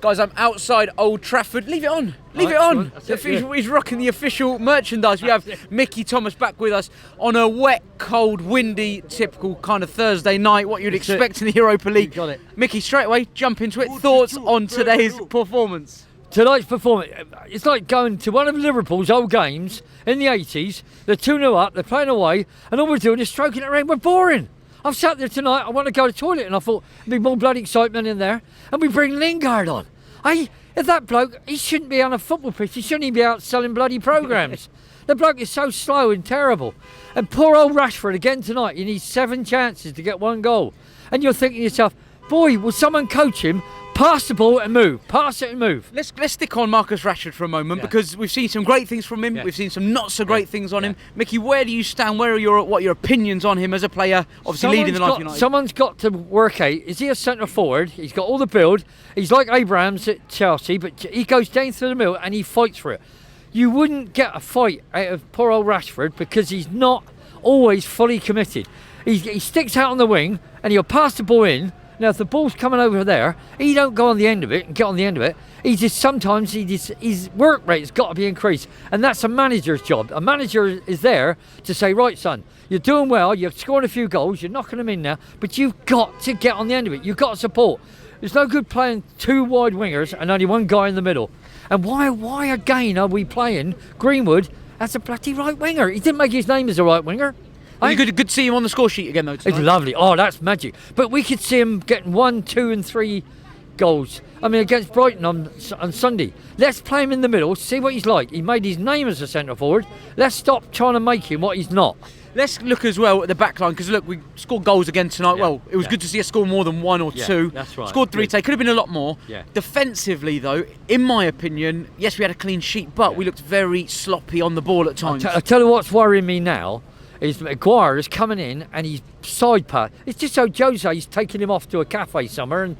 Guys, I'm outside Old Trafford. Leave it on. Leave it on. He's rocking the official merchandise. We have Mickey Thomas back with us on a wet, cold, windy, typical kind of Thursday night, what you'd expect in the Europa League. You got it. Mickey, straight away, jump into it. Thoughts on today's performance? Tonight's performance, it's like going to one of Liverpool's old games in the 80s. They're 2-0 up, they're playing away, and all we're doing is stroking it around. We're boring. I've sat there tonight, I want to go to the toilet, and I thought there'd be more bloody excitement in there. And we bring Lingard on. If that bloke, he shouldn't be on a football pitch, he shouldn't even be out selling bloody programmes. The bloke is so slow and terrible. And poor old Rashford again tonight, he needs 7 chances to get 1 goal. And you're thinking to yourself, boy, will someone coach him? Pass the ball and move. Pass it and move. Let's stick on Marcus Rashford for a moment because we've seen some great things from him. We've seen some not so great things on him. Mickey, where do you stand? What are your opinions on him as a player? Obviously leading the Life United. Someone's got to work out. Is he a centre forward? He's got all the build. He's like Abrahams at Chelsea, but he goes down through the middle and he fights for it. You wouldn't get a fight out of poor old Rashford because he's not always fully committed. He sticks out on the wing and he'll pass the ball in. Now, if the ball's coming over there, he don't go on the end of it and get on the end of it. Sometimes his work rate has got to be increased, and that's a manager's job. A manager is there to say, right, son, you're doing well, you're scoring a few goals, you're knocking them in now, but you've got to get on the end of it. You've got to support. There's no good playing 2 wide wingers and only 1 guy in the middle. And why again are we playing Greenwood as a bloody right winger? He didn't make his name as a right winger. Good to see him on the score sheet again, though. Tonight. It's lovely. Oh, that's magic. But we could see him getting 1, 2 and 3 goals. I mean, against Brighton on Sunday. Let's play him in the middle, see what he's like. He made his name as a centre forward. Let's stop trying to make him what he's not. Let's look as well at the back line, because look, we scored goals again tonight. Well, it was good to see us score more than 1 or 2. That's right. Scored 3 today. Could have been a lot more. Yeah. Defensively, though, in my opinion, yes, we had a clean sheet, but we looked very sloppy on the ball at times. I'll tell you what's worrying me now. Is Maguire is coming in and he's side pass. It's just so Jose's taking him off to a cafe somewhere and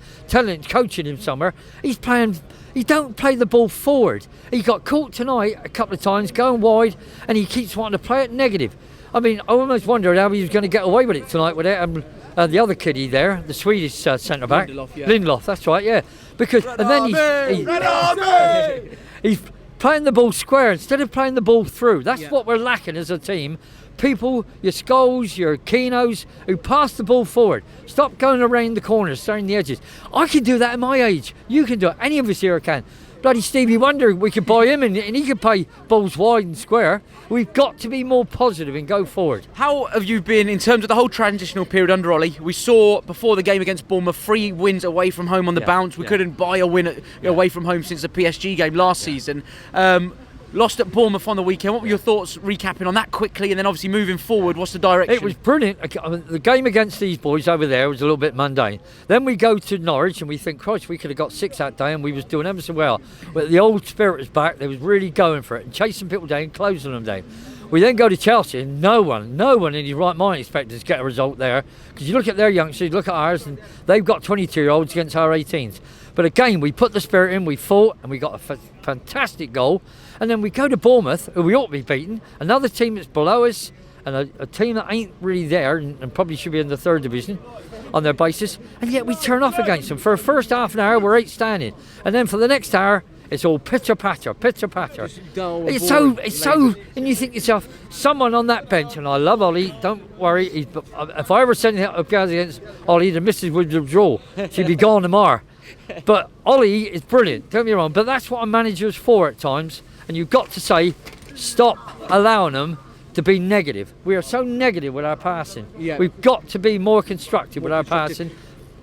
coaching him somewhere. He don't play the ball forward. He got caught tonight a couple of times going wide and he keeps wanting to play it negative. I mean, I almost wondered how he was going to get away with it tonight without the other kiddie there, the Swedish centre back. Lindelof, that's right, yeah. Because and then he's playing the ball square instead of playing the ball through. That's what we're lacking as a team. People, your Scholes, your Kenos, who pass the ball forward. Stop going around the corners, starting the edges. I can do that at my age. You can do it. Any of us here can. Bloody Stevie Wonder, we could buy him and he could play balls wide and square. We've got to be more positive and go forward. How have you been in terms of the whole transitional period under Ollie? We saw before the game against Bournemouth 3 wins away from home on the bounce. We couldn't buy a win away from home since the PSG game last season. Lost at Bournemouth on the weekend. What were your thoughts recapping on that quickly, and then obviously moving forward, what's the direction? It was brilliant. I mean, the game against these boys over there was a little bit mundane. Then we go to Norwich and we think, Christ, we could have got 6 that day and we was doing ever so well. But the old spirit was back. They was really going for it and chasing people down, closing them down. We then go to Chelsea and no one in his right mind expected to get a result there. Because you look at their youngsters, you look at ours, and they've got 22-year-olds against our 18s. But again, we put the spirit in, we fought, and we got a fantastic goal. And then we go to Bournemouth, who we ought to be beating, another team that's below us, and a team that ain't really there and probably should be in the 3rd division on their basis. And yet we turn off against them. For the first half an hour, we're 8 standing. And then for the next hour, it's all pitter-patter. It's so, and you think to yourself, someone on that bench, and I love Ollie, don't worry, if I ever send up guys against Ollie, the missus would withdraw. She'd be gone tomorrow. But Ollie is brilliant, don't get me wrong, but that's what a manager's for at times, and you've got to say, stop allowing them to be negative. We are so negative with our passing. We've got to be more constructive with our passing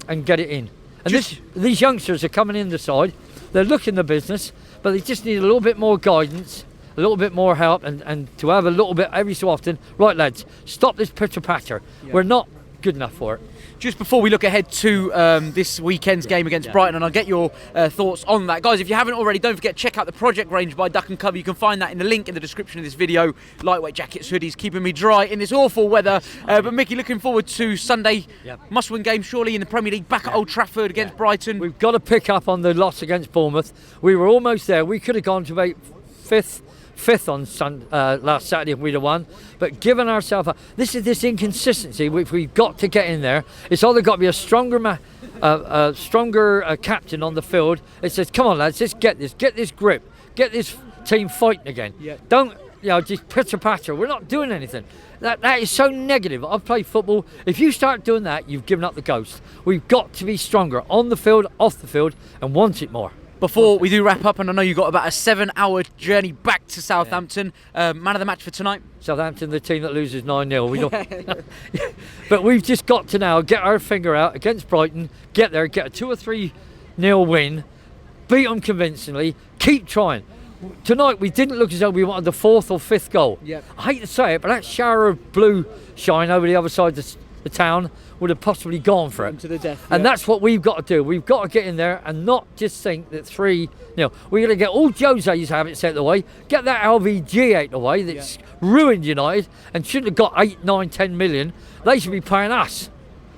and get it in. And these youngsters are coming in the side, they're looking the business, but they just need a little bit more guidance, a little bit more help, and to have a little bit every so often. Right, lads, stop this pitter-patter. We're not good enough for it. Just before we look ahead to this weekend's game against Brighton, and I'll get your thoughts on that. Guys, if you haven't already, don't forget, check out the project range by Duck & Cover. You can find that in the link in the description of this video. Lightweight jackets, hoodies, keeping me dry in this awful weather. But Mickey, looking forward to Sunday. Must-win game, surely, in the Premier League, back at Old Trafford against Brighton. We've got to pick up on the loss against Bournemouth. We were almost there. We could have gone to about fifth on last Saturday if we'd have won, but giving ourselves this inconsistency which we've got to get in there. It's either got to be a stronger captain on the field. It says, come on lads, let's get this grip, get this team fighting again. Don't just pitter patter. We're not doing anything. That is so negative. I've played football. If you start doing that, you've given up the ghost. We've got to be stronger on the field, off the field, and want it more. Before we do wrap up, and I know you've got about a 7-hour journey back to Southampton, man of the match for tonight? Southampton, the team that loses 9-0. We don't. But we've just got to now get our finger out against Brighton, get there, get a 2 or 3-0 win, beat them convincingly, keep trying. Tonight we didn't look as though we wanted the 4th or 5th goal. I hate to say it, but that shower of blue shine over the other side of the town would have possibly gone for it. To the death, and that's what we've got to do. We've got to get in there and not just think that 3-0. We're going to get all Jose's habits out of the way, get that LVG out of the way that's ruined United and shouldn't have got 8, 9, 10 million. They should be paying us.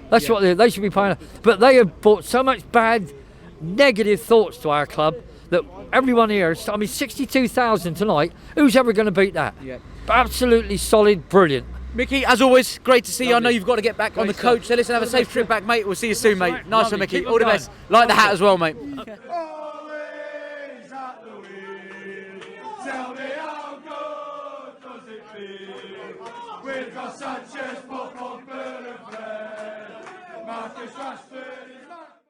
That's what they should be paying us. But they have brought so much bad, negative thoughts to our club that everyone here, 62,000 tonight, who's ever going to beat that? But absolutely solid, brilliant. Mickey, as always, great to see you. I know you've got to get back on the coach, so listen, have a safe trip back, mate. We'll see you soon, mate. Nice one, Mickey. All the best. Like the hat as well, mate. Always at the wheel. Tell me how good does it feel? We've got Sanchez, Buffon, Bernard, Marcus Rashford.